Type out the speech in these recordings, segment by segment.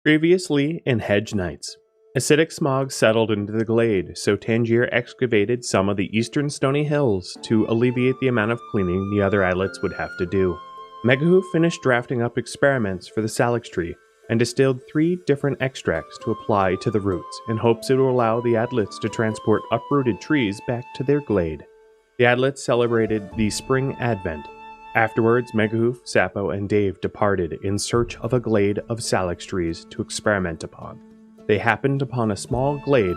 Previously in Hedge Knights, acidic smog settled into the glade, so Tangier excavated some of the eastern stony hills to alleviate the amount of cleaning the other adlets would have to do. Megahoof finished drafting up experiments for the salix tree and distilled 3 different extracts to apply to the roots in hopes it will allow the adlets to transport uprooted trees back to their glade. The adlets celebrated the spring advent. Afterwards, Megahoof, Sapo, and Dave departed in search of a glade of salix trees to experiment upon. They happened upon a small glade,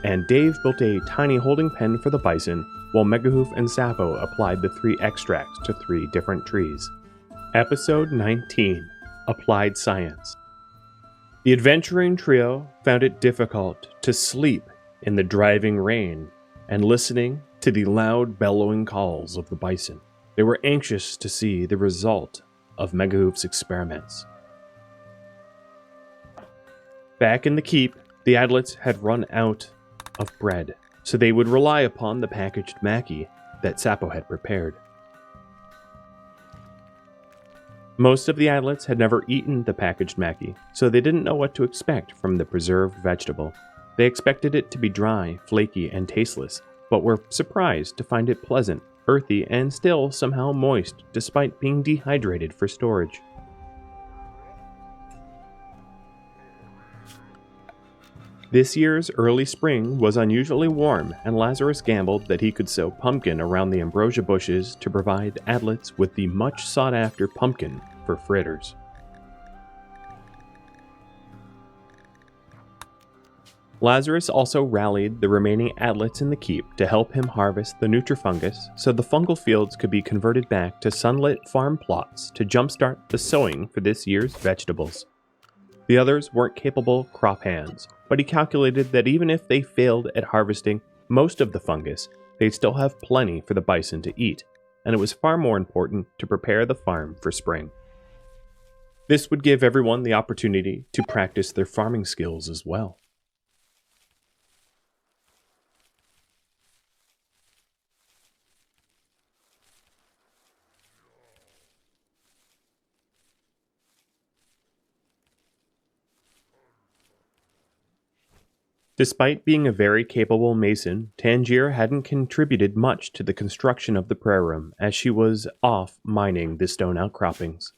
and Dave built a tiny holding pen for the bison, while Megahoof and Sapo applied the 3 extracts to 3 different trees. Episode 19: Applied Science. The adventuring trio found it difficult to sleep in the driving rain and listening to the loud bellowing calls of the bison. They were anxious to see the result of Megahoof's experiments. Back in the keep, the adlets had run out of bread, so they would rely upon the packaged maki that Sapo had prepared. Most of the adlets had never eaten the packaged maki, so they didn't know what to expect from the preserved vegetable. They expected it to be dry, flaky, and tasteless, but were surprised to find it pleasant, earthy, and still somehow moist despite being dehydrated for storage. This year's early spring was unusually warm, and Lazarus gambled that he could sow pumpkin around the ambrosia bushes to provide adlets with the much sought-after pumpkin for fritters. Lazarus also rallied the remaining adlets in the keep to help him harvest the nutrifungus so the fungal fields could be converted back to sunlit farm plots to jumpstart the sowing for this year's vegetables. The others weren't capable crop hands, but he calculated that even if they failed at harvesting most of the fungus, they'd still have plenty for the bison to eat, and it was far more important to prepare the farm for spring. This would give everyone the opportunity to practice their farming skills as well. Despite being a very capable mason, Tangier hadn't contributed much to the construction of the prayer room, as she was off mining the stone outcroppings.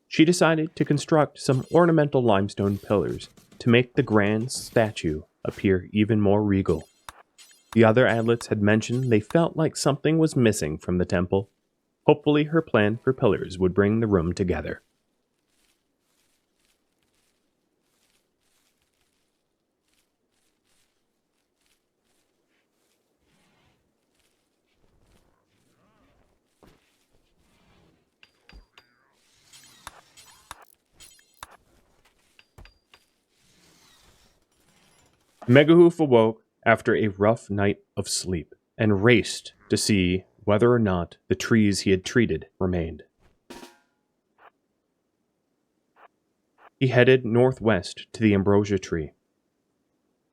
She decided to construct some ornamental limestone pillars to make the grand statue appear even more regal. The other adlets had mentioned they felt like something was missing from the temple. Hopefully her plan for pillars would bring the room together. Megahoof awoke after a rough night of sleep and raced to see whether or not the trees he had treated remained. He headed northwest to the ambrosia tree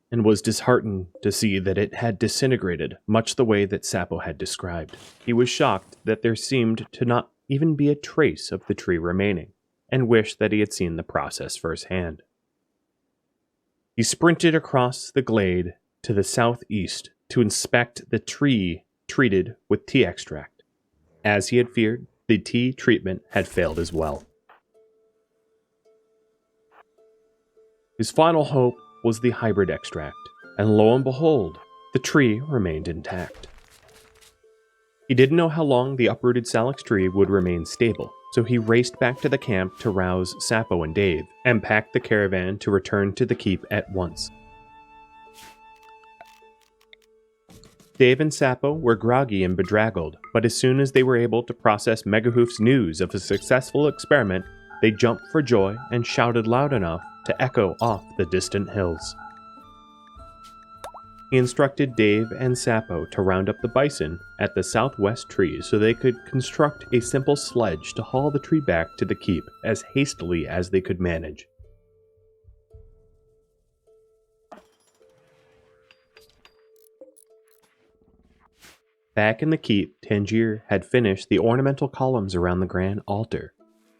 and was disheartened to see that it had disintegrated much the way that Sapo had described. He was shocked that there seemed to not even be a trace of the tree remaining, and wished that he had seen the process firsthand. He sprinted across the glade to the southeast to inspect the tree treated with tea extract. As he had feared, the tea treatment had failed as well. His final hope was the hybrid extract, and lo and behold, the tree remained intact. He didn't know how long the uprooted salix tree would remain stable, so he raced back to the camp to rouse Sapo and Dave, and packed the caravan to return to the keep at once. Dave and Sapo were groggy and bedraggled, but as soon as they were able to process Megahoof's news of a successful experiment, they jumped for joy and shouted loud enough to echo off the distant hills. He instructed Dave and Sapo to round up the bison at the southwest tree so they could construct a simple sledge to haul the tree back to the keep as hastily as they could manage. Back in the keep, Tangier had finished the ornamental columns around the grand altar.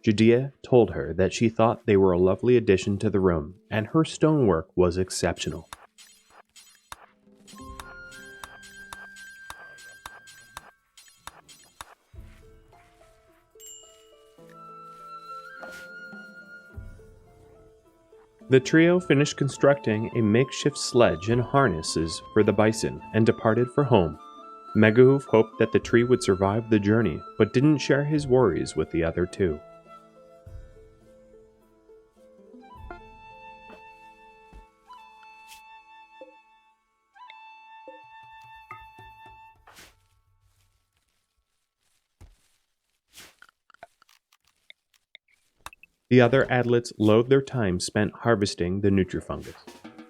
Judea told her that she thought they were a lovely addition to the room, and her stonework was exceptional. The trio finished constructing a makeshift sledge and harnesses for the bison and departed for home. Megahoof hoped that the tree would survive the journey, but didn't share his worries with the other two. The other adlets loathed their time spent harvesting the nutrifungus.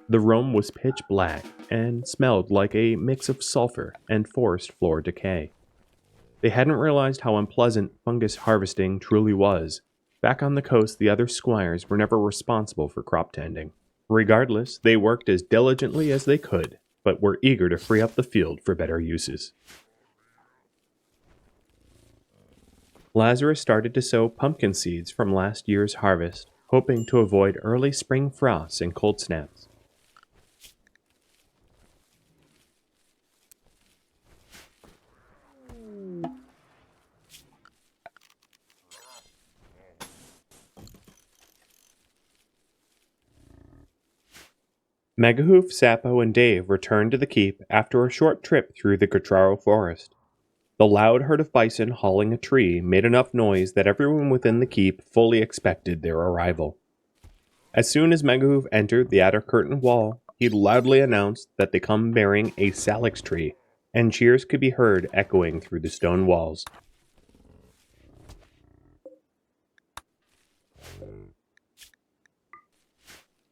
The room was pitch black and smelled like a mix of sulfur and forest floor decay. They hadn't realized how unpleasant fungus harvesting truly was. Back on the coast, the other squires were never responsible for crop tending. Regardless, they worked as diligently as they could, but were eager to free up the field for better uses. Lazarus started to sow pumpkin seeds from last year's harvest, hoping to avoid early spring frosts and cold snaps. Megahoof, Sapo, and Dave returned to the keep after a short trip through the Catraro forest. The loud herd of bison hauling a tree made enough noise that everyone within the keep fully expected their arrival. As soon as Megahoof entered the outer curtain wall, he loudly announced that they come bearing a salix tree, and cheers could be heard echoing through the stone walls.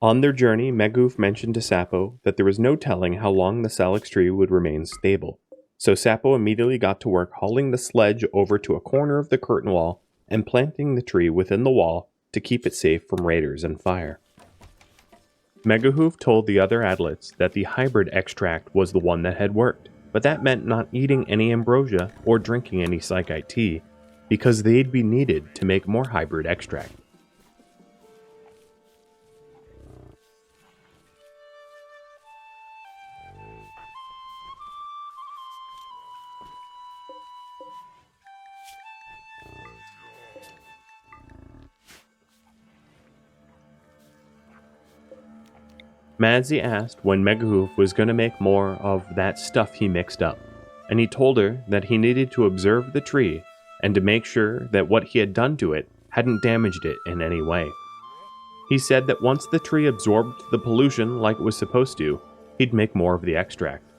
On their journey, Megahoof mentioned to Sapo that there was no telling how long the salix tree would remain stable. So Sapo immediately got to work hauling the sledge over to a corner of the curtain wall and planting the tree within the wall to keep it safe from raiders and fire. Megahoof told the other adlets that the hybrid extract was the one that had worked, but that meant not eating any ambrosia or drinking any psychite tea, because they'd be needed to make more hybrid extract. Madzi asked when Megahoof was going to make more of that stuff he mixed up, and he told her that he needed to observe the tree and to make sure that what he had done to it hadn't damaged it in any way. He said that once the tree absorbed the pollution like it was supposed to, he'd make more of the extract.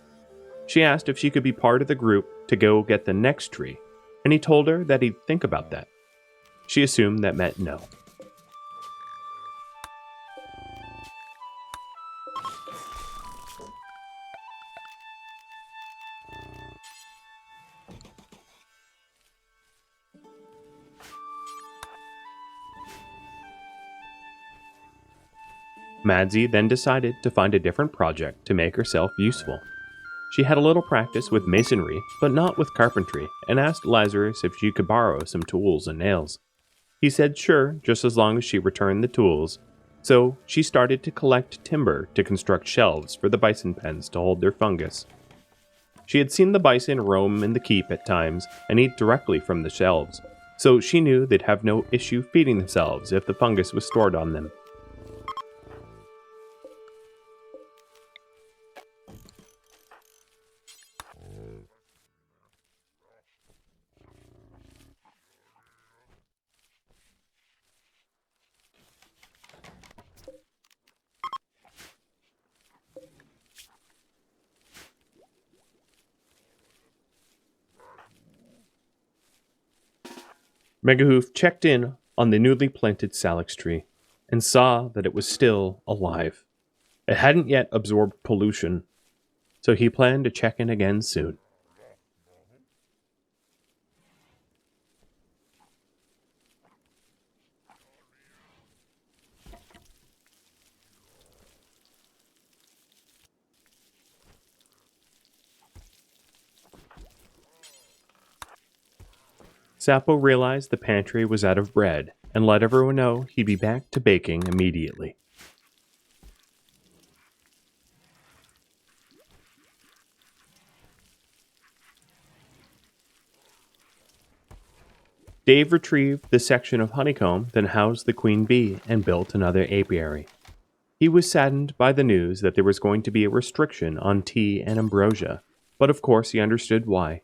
She asked if she could be part of the group to go get the next tree, and he told her that he'd think about that. She assumed that meant no. Madzi then decided to find a different project to make herself useful. She had a little practice with masonry, but not with carpentry, and asked Lazarus if she could borrow some tools and nails. He said sure, just as long as she returned the tools. So she started to collect timber to construct shelves for the bison pens to hold their fungus. She had seen the bison roam in the keep at times and eat directly from the shelves, so she knew they'd have no issue feeding themselves if the fungus was stored on them. Megahoof checked in on the newly planted salix tree and saw that it was still alive. It hadn't yet absorbed pollution, so he planned to check in again soon. Sapo realized the pantry was out of bread and let everyone know he'd be back to baking immediately. Dave retrieved the section of honeycomb that housed the queen bee and built another apiary. He was saddened by the news that there was going to be a restriction on tea and ambrosia, but of course he understood why.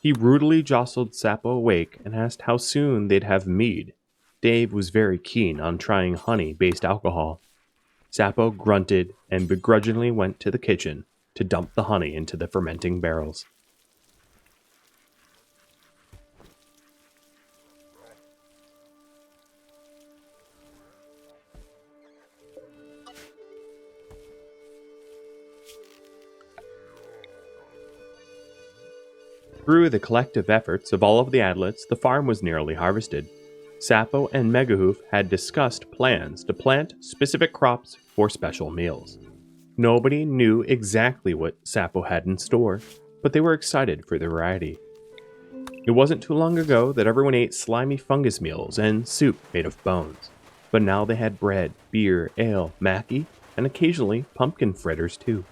He rudely jostled Sapo awake and asked how soon they'd have mead. Dave was very keen on trying honey-based alcohol. Sapo grunted and begrudgingly went to the kitchen to dump the honey into the fermenting barrels. Through the collective efforts of all of the adlets, the farm was nearly harvested. Sapo and Megahoof had discussed plans to plant specific crops for special meals. Nobody knew exactly what Sapo had in store, but they were excited for the variety. It wasn't too long ago that everyone ate slimy fungus meals and soup made of bones, but now they had bread, beer, ale, mackie, and occasionally pumpkin fritters too.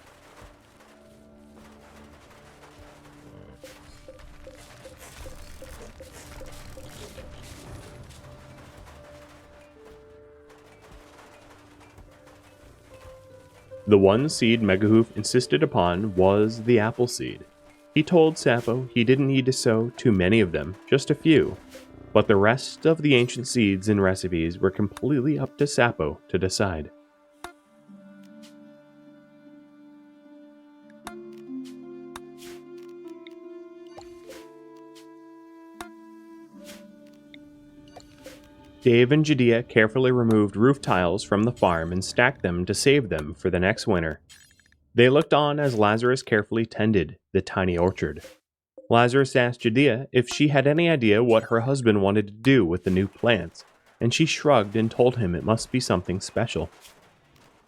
The one seed Megahoof insisted upon was the apple seed. He told Sapo he didn't need to sow too many of them, just a few, but the rest of the ancient seeds and recipes were completely up to Sapo to decide. Dave and Judea carefully removed roof tiles from the farm and stacked them to save them for the next winter. They looked on as Lazarus carefully tended the tiny orchard. Lazarus asked Judea if she had any idea what her husband wanted to do with the new plants, and she shrugged and told him it must be something special.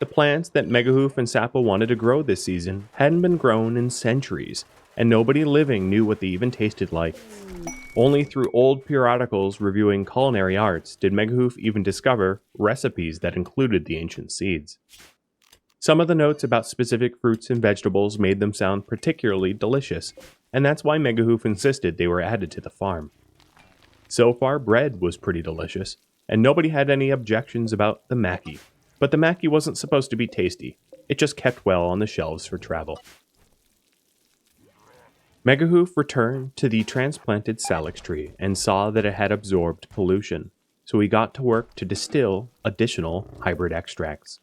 The plants that Megahoof and Sapo wanted to grow this season hadn't been grown in centuries, and nobody living knew what they even tasted like. Only through old periodicals reviewing culinary arts did Megahoof even discover recipes that included the ancient seeds. Some of the notes about specific fruits and vegetables made them sound particularly delicious, and that's why Megahoof insisted they were added to the farm. So far, bread was pretty delicious, and nobody had any objections about the mackie, but the mackie wasn't supposed to be tasty. It just kept well on the shelves for travel. Megahoof returned to the transplanted salix tree and saw that it had absorbed pollution, so he got to work to distill additional hybrid extracts.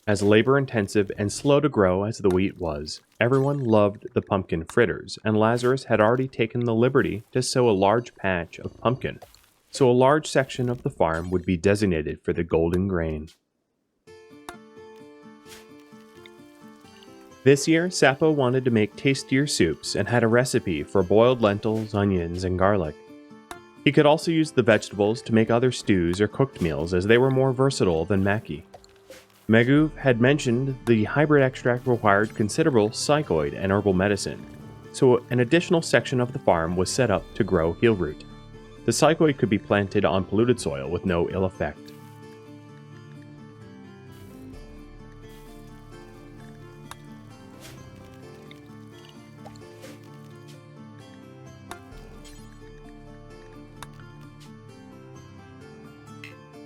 As labor-intensive and slow to grow as the wheat was, everyone loved the pumpkin fritters, and Lazarus had already taken the liberty to sow a large patch of pumpkin, so a large section of the farm would be designated for the golden grain. This year, Sapo wanted to make tastier soups and had a recipe for boiled lentils, onions, and garlic. He could also use the vegetables to make other stews or cooked meals, as they were more versatile than mackie. Megahoof had mentioned the hybrid extract required considerable psychoid and herbal medicine, so an additional section of the farm was set up to grow heelroot. The psychoid could be planted on polluted soil with no ill effect.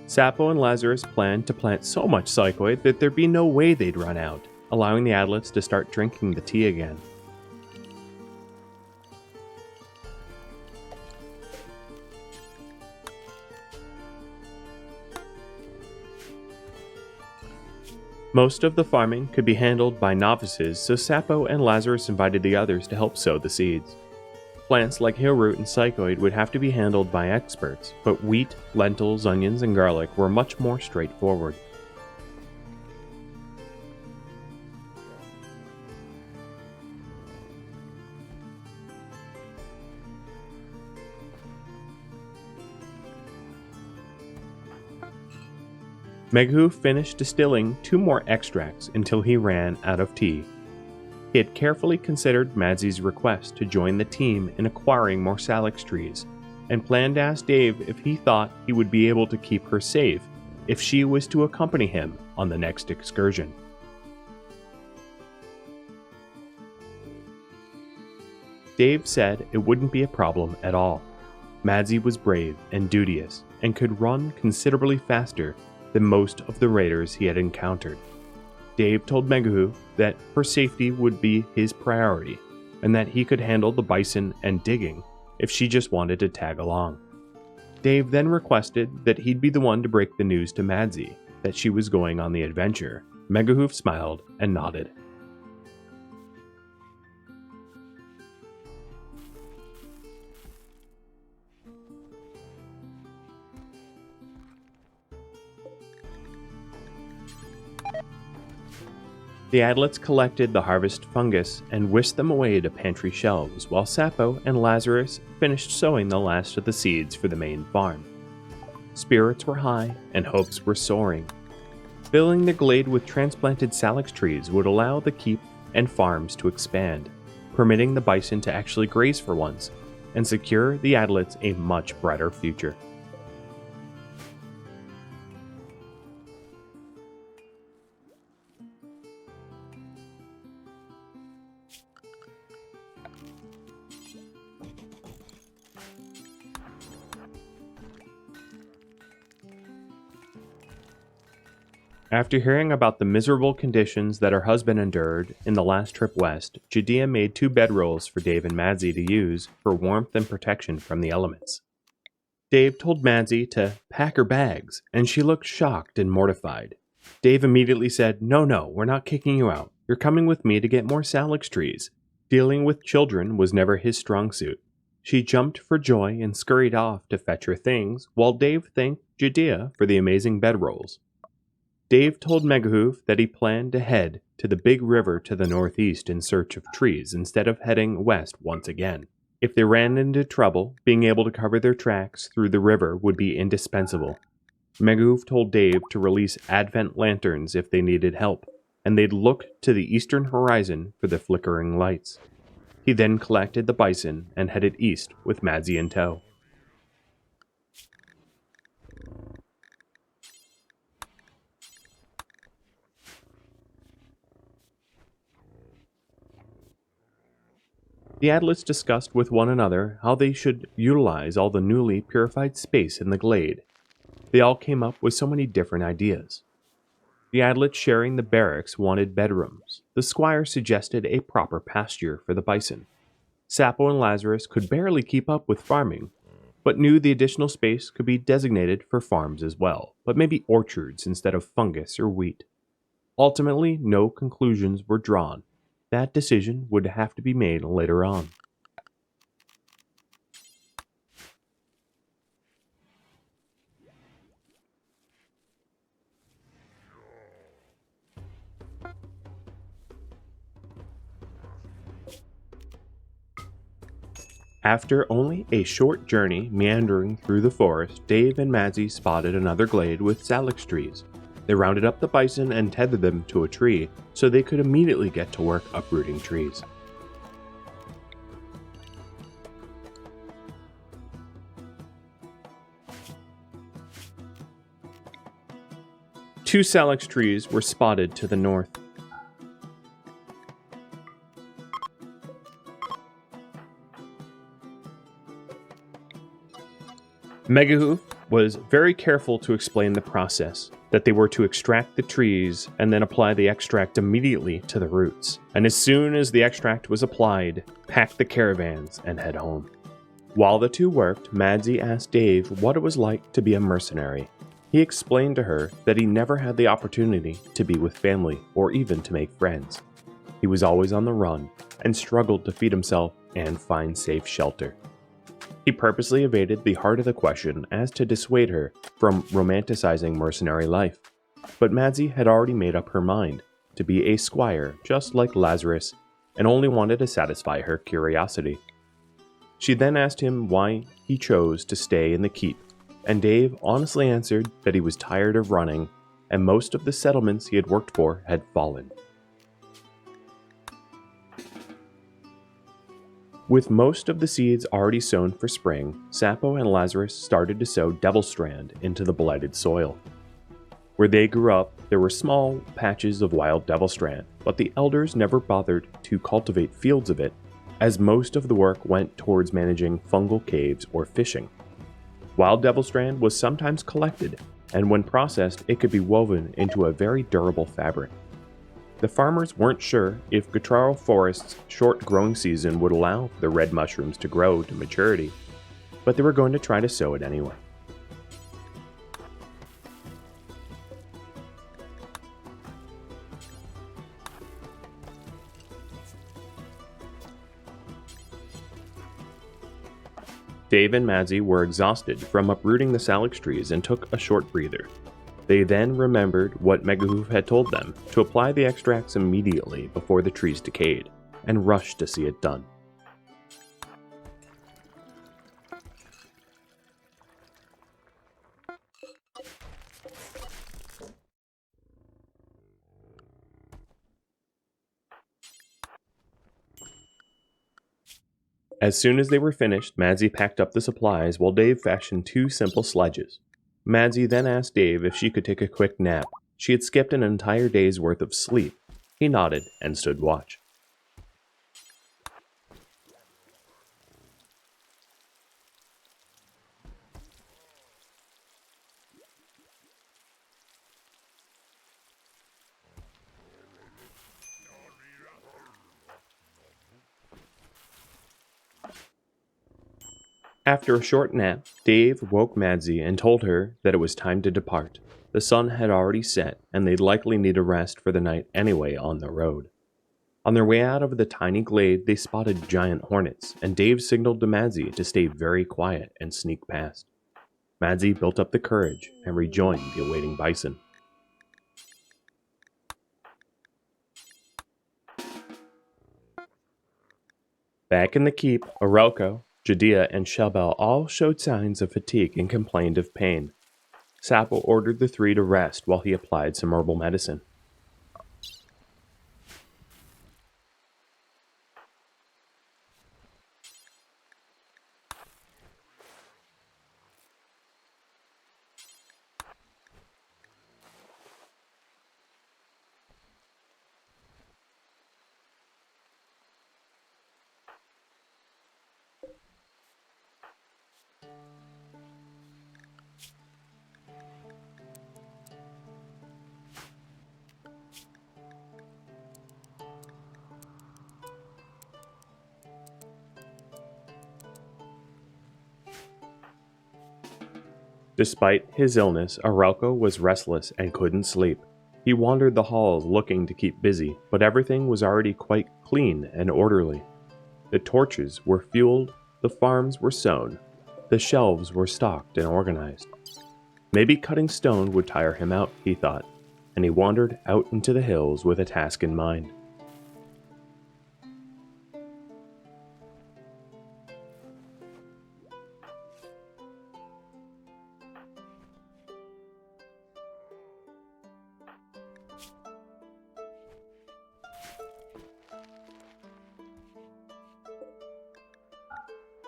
Sapo and Lazarus planned to plant so much psychoid that there'd be no way they'd run out, allowing the adlets to start drinking the tea again. Most of the farming could be handled by novices, so Sapo and Lazarus invited the others to help sow the seeds. Plants like heelroot and psychoid would have to be handled by experts, but wheat, lentils, onions, and garlic were much more straightforward. Meghoo finished distilling 2 more extracts until he ran out of tea. He had carefully considered Madzie's request to join the team in acquiring more salix trees, and planned to ask Dave if he thought he would be able to keep her safe if she was to accompany him on the next excursion. Dave said it wouldn't be a problem at all. Madzie was brave and duteous and could run considerably faster than most of the raiders he had encountered. Dave told Meghoo that her safety would be his priority and that he could handle the bison and digging if she just wanted to tag along. Dave then requested that he'd be the one to break the news to Madzie that she was going on the adventure. Meghoo smiled and nodded. The Adlets collected the harvest fungus and whisked them away to pantry shelves, while Sappho and Lazarus finished sowing the last of the seeds for the main farm. Spirits were high and hopes were soaring. Filling the glade with transplanted salix trees would allow the keep and farms to expand, permitting the bison to actually graze for once, and secure the Adlets a much brighter future. After hearing about the miserable conditions that her husband endured in the last trip west, Judea made 2 bedrolls for Dave and Madzie to use for warmth and protection from the elements. Dave told Madzie to pack her bags, and she looked shocked and mortified. Dave immediately said, No, we're not kicking you out. You're coming with me to get more salix trees." Dealing with children was never his strong suit. She jumped for joy and scurried off to fetch her things, while Dave thanked Judea for the amazing bedrolls. Dave told Meghoo that he planned to head to the big river to the northeast in search of trees instead of heading west once again. If they ran into trouble, being able to cover their tracks through the river would be indispensable. Meghoo told Dave to release advent lanterns if they needed help, and they'd look to the eastern horizon for the flickering lights. He then collected the bison and headed east with Madzie in tow. The Adlets discussed with one another how they should utilize all the newly purified space in the glade. They all came up with so many different ideas. The Adlets sharing the barracks wanted bedrooms. The squires suggested a proper pasture for the bison. Sappho and Lazarus could barely keep up with farming, but knew the additional space could be designated for farms as well, but maybe orchards instead of fungus or wheat. Ultimately, no conclusions were drawn. That decision would have to be made later on. After only a short journey meandering through the forest, Dave and Madzie spotted another glade with salix trees. They rounded up the bison and tethered them to a tree so they could immediately get to work uprooting trees. Two salix trees were spotted to the north. Meghoo was very careful to explain the process, that they were to extract the trees and then apply the extract immediately to the roots. And as soon as the extract was applied, pack the caravans and head home. While the two worked, Madzie asked Dave what it was like to be a mercenary. He explained to her that he never had the opportunity to be with family or even to make friends. He was always on the run and struggled to feed himself and find safe shelter. He purposely evaded the heart of the question as to dissuade her from romanticizing mercenary life. But Madzie had already made up her mind to be a squire just like Lazarus and only wanted to satisfy her curiosity. She then asked him why he chose to stay in the keep, and Dave honestly answered that he was tired of running and most of the settlements he had worked for had fallen. With most of the seeds already sown for spring, Sappho and Lazarus started to sow Devil Strand into the blighted soil. Where they grew up, there were small patches of wild Devil Strand, but the elders never bothered to cultivate fields of it, as most of the work went towards managing fungal caves or fishing. Wild Devil Strand was sometimes collected, and when processed, it could be woven into a very durable fabric. The farmers weren't sure if Gutraro Forest's short growing season would allow the red mushrooms to grow to maturity, but they were going to try to sow it anyway. Dave and Madzi were exhausted from uprooting the salix trees and took a short breather. They then remembered what Megahoof had told them, to apply the extracts immediately before the trees decayed, and rushed to see it done. As soon as they were finished, Madzi packed up the supplies while Dave fashioned 2 simple sledges. Madzi then asked Dave if she could take a quick nap. She had skipped an entire day's worth of sleep. He nodded and stood watch. After a short nap, Dave woke Madzi and told her that it was time to depart. The sun had already set, and they'd likely need a rest for the night anyway on the road. On their way out of the tiny glade, they spotted giant hornets, and Dave signaled to Madzi to stay very quiet and sneak past. Madzi built up the courage and rejoined the awaiting bison. Back in the keep, Arelco, Judea, and Shelbel all showed signs of fatigue and complained of pain. Sappho ordered the 3 to rest while he applied some herbal medicine. Despite his illness, Arelco was restless and couldn't sleep. He wandered the halls looking to keep busy, but everything was already quite clean and orderly. The torches were fueled, the farms were sown, the shelves were stocked and organized. Maybe cutting stone would tire him out, he thought, and he wandered out into the hills with a task in mind.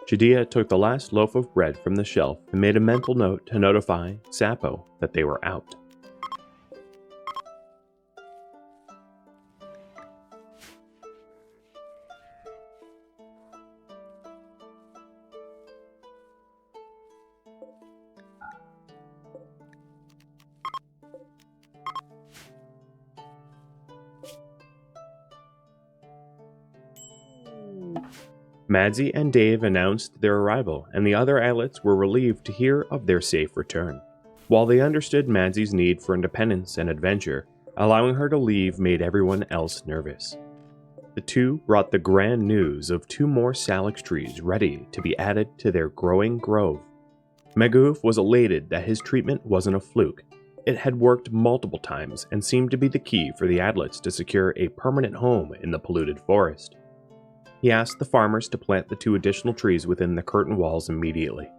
Judea took the last loaf of bread from the shelf and made a mental note to notify Sappho that they were out. Madzi and Dave announced their arrival, and the other islets were relieved to hear of their safe return. While they understood Madzi's need for independence and adventure, allowing her to leave made everyone else nervous. The 2 brought the grand news of 2 more salix trees ready to be added to their growing grove. Megahoof was elated that his treatment wasn't a fluke. It had worked multiple times and seemed to be the key for the adlets to secure a permanent home in the polluted forest. He asked the farmers to plant the 2 additional trees within the curtain walls immediately.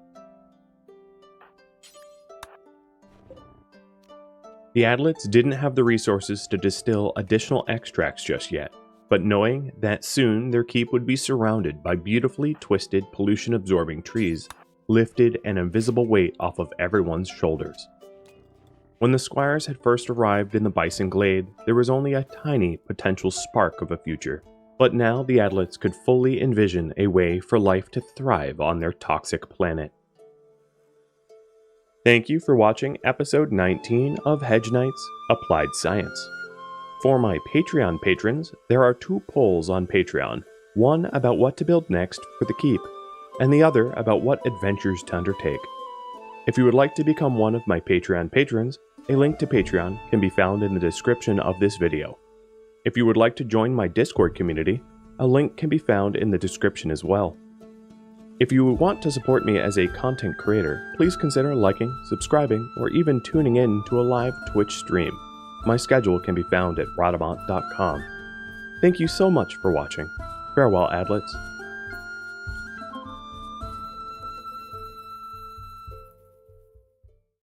The Adlets didn't have the resources to distill additional extracts just yet, but knowing that soon their keep would be surrounded by beautifully twisted, pollution-absorbing trees, lifted an invisible weight off of everyone's shoulders. When the squires had first arrived in the Bison Glade, there was only a tiny potential spark of a future, but now the Adlets could fully envision a way for life to thrive on their toxic planet. Thank you for watching episode 19 of Hedge Knights Applied Science. For my Patreon patrons, there are 2 polls on Patreon, one about what to build next for the keep, and the other about what adventures to undertake. If you would like to become one of my Patreon patrons, a link to Patreon can be found in the description of this video. If you would like to join my Discord community, a link can be found in the description as well. If you want to support me as a content creator, please consider liking, subscribing, or even tuning in to a live Twitch stream. My schedule can be found at Rhadamant.com. Thank you so much for watching. Farewell, Adlets.